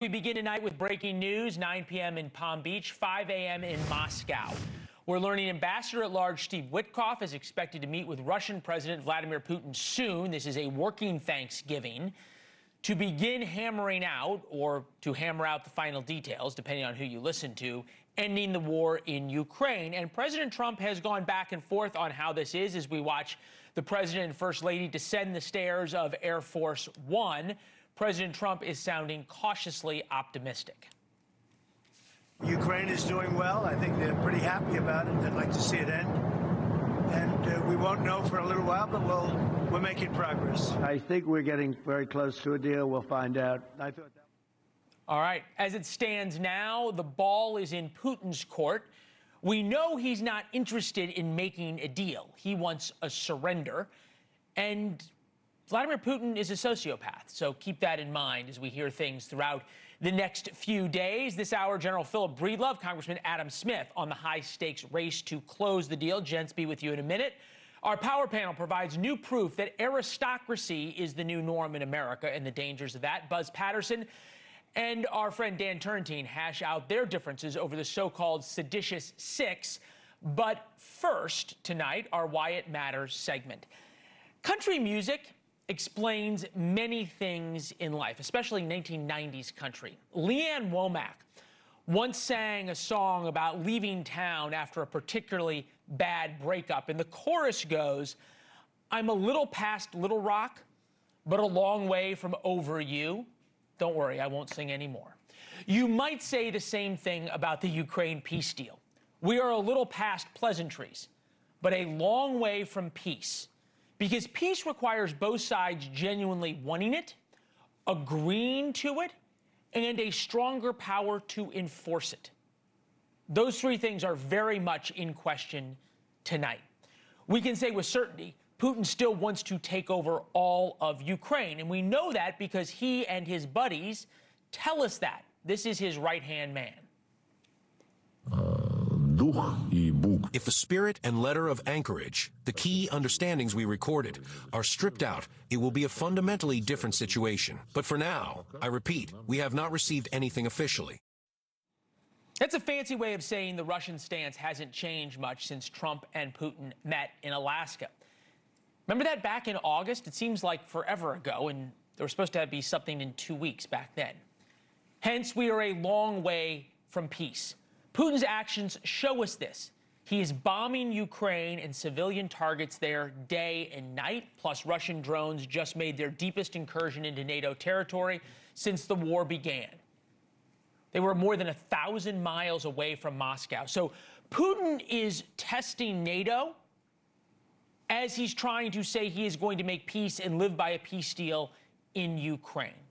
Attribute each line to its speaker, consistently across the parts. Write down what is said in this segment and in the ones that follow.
Speaker 1: We begin tonight with breaking news, 9 p.m. in Palm Beach, 5 a.m. in Moscow. We're learning Ambassador-at-Large Steve Witkoff is expected to meet with Russian President Vladimir Putin soon. This is a working Thanksgiving to begin hammering out, or to hammer out the final details, depending on who you listen to, ending the war in Ukraine. And President Trump has gone back and forth on how this is as we watch the President and First Lady descend the stairs of Air Force One. President Trump is sounding cautiously optimistic.
Speaker 2: Ukraine is doing well. I think they're pretty happy about it. They'd like to see it end. And we won't know for a little while, but we're making progress. I think we're getting very close to a deal. We'll find out.
Speaker 1: All right. As it stands now, the ball is in Putin's court. We know he's not interested in making a deal. He wants a surrender. And Vladimir Putin is a sociopath, so keep that in mind as we hear things throughout the next few days. This hour, General Philip Breedlove, Congressman Adam Smith on the high-stakes race to close the deal. Gents, be with you in a minute. Our power panel provides new proof that aristocracy is the new norm in America and the dangers of that. Buzz Patterson and our friend Dan Turrentine hash out their differences over the so-called seditious six. But first, tonight, our Why It Matters segment. Country music explains many things in life, especially 1990s country. Leanne Womack once sang a song about leaving town after a particularly bad breakup, and the chorus goes, "I'm a little past Little Rock, but a long way from over you." Don't worry, I won't sing anymore. You might say the same thing about the Ukraine peace deal. We are a little past pleasantries, but a long way from peace. Because peace requires both sides genuinely wanting it, agreeing to it, and a stronger power to enforce it. Those three things are very much in question tonight. We can say with certainty, Putin still wants to take over all of Ukraine, and we know that because he and his buddies tell us that. This is his right-hand man.
Speaker 3: If the spirit and letter of anchorage, the key understandings we recorded, are stripped out, it will be a fundamentally different situation. But for now, I repeat, we have not received anything officially.
Speaker 1: That's a fancy way of saying the Russian stance hasn't changed much since Trump and Putin met in Alaska. Remember that back in August? It seems like forever ago, and there was supposed to be something in 2 weeks back then. Hence, we are a long way from peace. Putin's actions show us this. He is bombing Ukraine and civilian targets there day and night, plus Russian drones just made their deepest incursion into NATO territory since the war began. They were more than 1,000 miles away from Moscow. So Putin is testing NATO as he's trying to say he is going to make peace and live by a peace deal in Ukraine.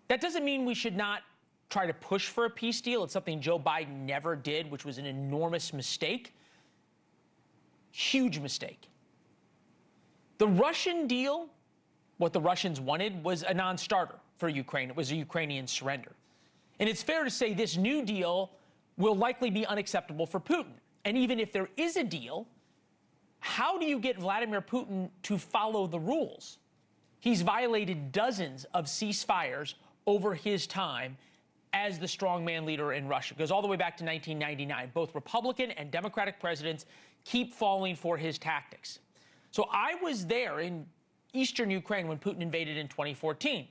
Speaker 1: That doesn't mean we should not try to push for a peace deal. It's something Joe Biden never did, which was an enormous mistake. Huge mistake. The Russian deal, what the Russians wanted, was a non-starter for Ukraine. It was a Ukrainian surrender. And it's fair to say this new deal will likely be unacceptable for Putin. And even if there is a deal, how do you get Vladimir Putin to follow the rules? He's violated dozens of ceasefires over his time as the strongman leader in Russia. It goes all the way back to 1999. Both Republican and Democratic presidents keep falling for his tactics. So I was there in eastern Ukraine when Putin invaded in 2014.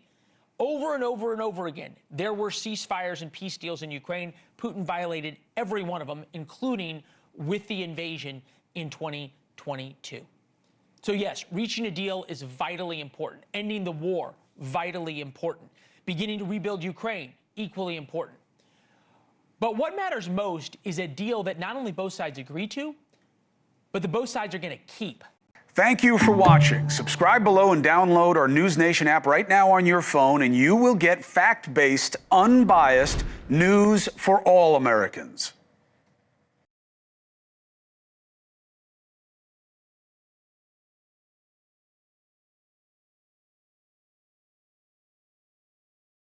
Speaker 1: Over and over and over again, there were ceasefires and peace deals in Ukraine. Putin violated every one of them, including with the invasion in 2022. So yes, reaching a deal is vitally important. Ending the war, vitally important. Beginning to rebuild Ukraine, equally important. But what matters most is a deal that not only both sides agree to, but that both sides are going to keep.
Speaker 4: Thank you for watching. Subscribe below and download our NewsNation app right now on your phone, and you will get fact-based, unbiased news for all Americans.